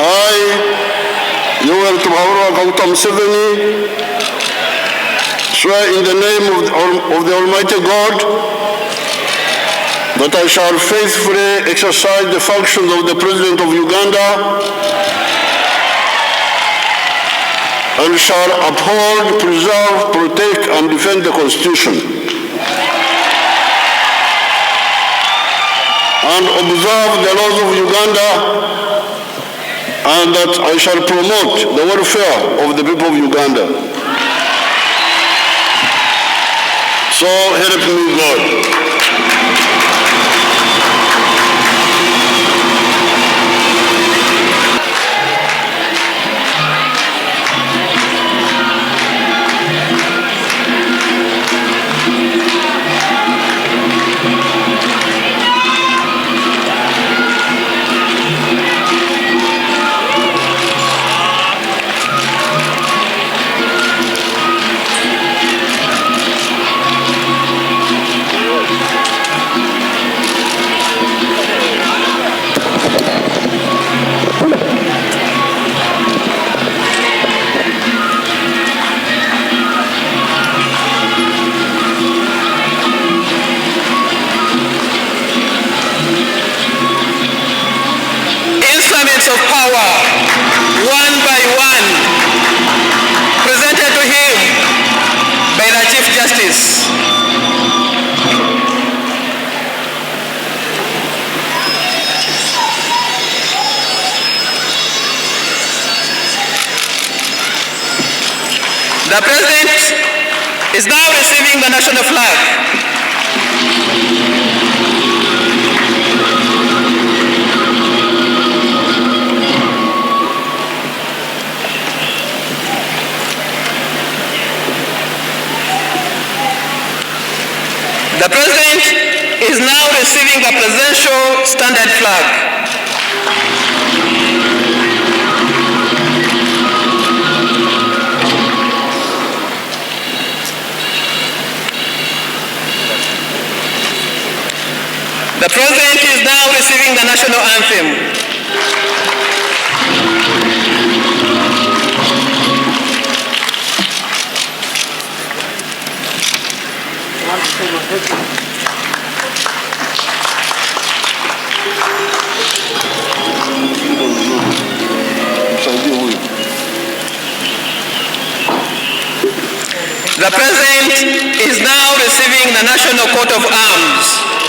I, Yoweri Kaguta Museveni, swear in the name of the Almighty God that I shall faithfully exercise the functions of the President of Uganda and shall uphold, preserve, protect, and defend the Constitution and observe the laws of Uganda, and that I shall promote the welfare of the people of Uganda. So help me God. Of power, one by one, presented to him by the Chief Justice. The President is now receiving the national flag. The President is now receiving a presidential standard flag. The President is now receiving the national anthem. The President is now receiving the National Coat of Arms.